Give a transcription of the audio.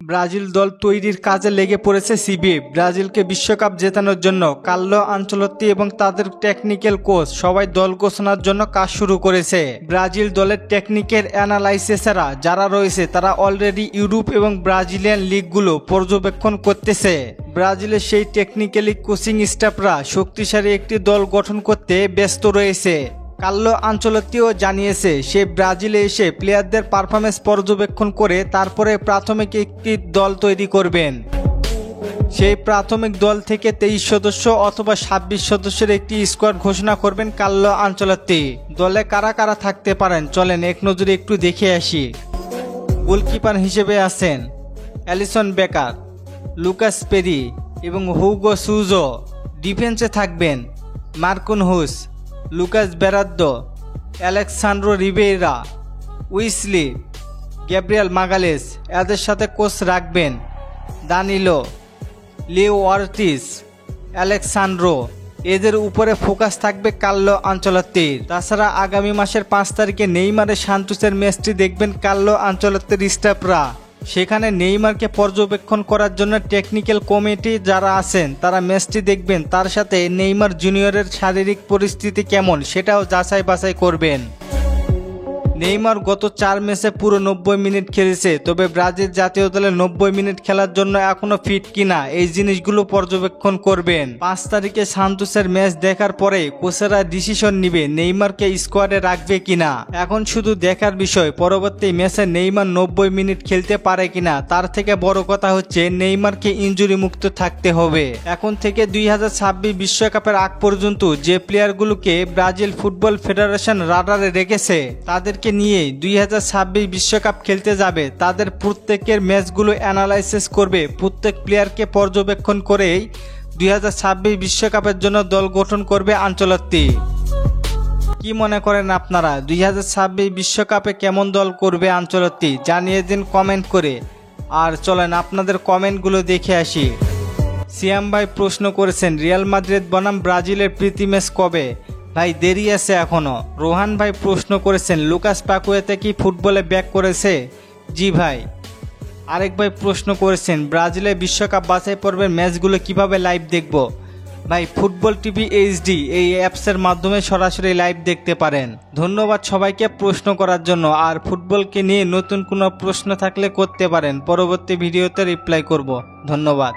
Brazil দল তৈরির কাজে লেগে পড়েছে সিবি। ব্রাজিলকে বিশ্বকাপ জেতানোর জন্য কার্লো আনচেলত্তি এবং তাদের টেকনিক্যাল কোচ সবাই দল ঘোষণার জন্য কাজ শুরু করেছে। ব্রাজিল দলের টেকনিক্যাল অ্যানালাইসিসরা যারা রয়েছে তারা অলরেডি ইউরোপ এবং ব্রাজিলিয়ান লিগগুলো পর্যবেক্ষণ করতেছে। ব্রাজিলের সেই টেকনিক্যালি কোচিং স্টাফরা শক্তিশালী একটি দল গঠন করতে ব্যস্ত রয়েছে। কার্লো আনচেলত্তিও জানিয়েছে সে ব্রাজিলে এসে প্লেয়ারদের পারফরমেন্স পর্যবেক্ষণ করে তারপরে প্রাথমিক একটি দল তৈরি করবেন। সেই প্রাথমিক দল থেকে 23 সদস্য অথবা 26 সদস্যের একটি স্কোয়াড ঘোষণা করবেন কার্লো আনচেলত্তি। দলে কারা কারা থাকতে পারেন চলেন এক নজরে একটু দেখে আসি। গোলকিপার হিসেবে আছেন অ্যালিসন বেকার, লুকাস পেরি এবং হুগো সুজো। ডিফেন্সে থাকবেন Marquinhos, Lucas Beraldo, Alexsandro Ribeiro, Wesley, Gabriel Magalhaes. এদের সাথে কোচ রাখবেন দানিলো, লিও অর্টিজ, অ্যালেক্সান্দ্রো। এদের উপরে ফোকাস থাকবে কার্লো আনচেলত্তির। তাছাড়া আগামী মাসের 5 তারিখে নেইমারের সান্তোসের ম্যাচটি দেখবেন কার্লো আনচেলত্তির স্টাফরা। সেখানে নেইমারকে পর্যবেক্ষণ করার জন্য টেকনিক্যাল কমিটি যারা আছেন তারা ম্যাচটি দেখবেন। তার সাথে নেইমার জুনিয়রের শারীরিক পরিস্থিতি কেমন সেটাও যাচাই বাছাই করবেন। নেইমার গত 4 ম্যাচে পুরো 90 মিনিট খেলেছে, তবে ব্রাজিল জাতীয় দলে 90 মিনিট খেলার জন্য এখনো ফিট কিনা এই জিনিসগুলো পর্যবেক্ষণ করবেন। 5 তারিখে সান্তোসের ম্যাচ দেখার পরে কোচেরা ডিসিশন নিবে নেইমারকে স্কোয়াডে রাখবে কিনা। এখন শুধু দেখার বিষয় পরবর্তী ম্যাচে নেইমার 90 মিনিট খেলতে পারে কিনা। তার থেকে বড় কথা হচ্ছে নেইমারকে ইনজুরি মুক্ত থাকতে হবে। এখন থেকে 2026 বিশ্বকাপের আগ পর্যন্ত যে প্লেয়ারগুলোকে ব্রাজিল ফুটবল ফেডারেশন রাডারে রেখেছে তাদেরকে নিয়ে 2026 বিশ্বকাপ খেলতে যাবে। তাদের প্রত্যেকের ম্যাচগুলো অ্যানালাইসিস করবে। প্রত্যেক প্লেয়ারকে পর্যবেক্ষণ করেই 2026 বিশ্বকাপের জন্য দল গঠন করবে আনচেলত্তি। কি মনে করেন আপনারা 2026 বিশ্বকাপে কেমন দল করবে আনচেলত্তি? জানিয়ে দিন কমেন্ট করে। আর চলেন আপনাদের কমেন্টগুলো দেখে আসি। সিয়াম ভাই প্রশ্ন করেছেন রিয়াল মাদ্রিদ বনাম ব্রাজিলের প্রীতি ম্যাচ কবে? ভাই দেরি আছে এখনো। রোহান ভাই প্রশ্ন করেছেন লুকাস পাকুয়েতে কি ফুটবলে ব্যাক করেছে? জি ভাই। আরেক ভাই প্রশ্ন করেছেন ব্রাজিলে বিশ্বকাপ বাছাই পর্বের ম্যাচগুলো কিভাবে লাইভ দেখব? ভাই ফুটবল টিভি এইচডি এই অ্যাপসের মাধ্যমে সরাসরি লাইভ দেখতে পারেন। ধন্যবাদ সবাইকে প্রশ্ন করার জন্য। আর ফুটবলকে নিয়ে নতুন কোনো প্রশ্ন থাকলে করতে পারেন, পরবর্তী ভিডিওতে রিপ্লাই করব। ধন্যবাদ।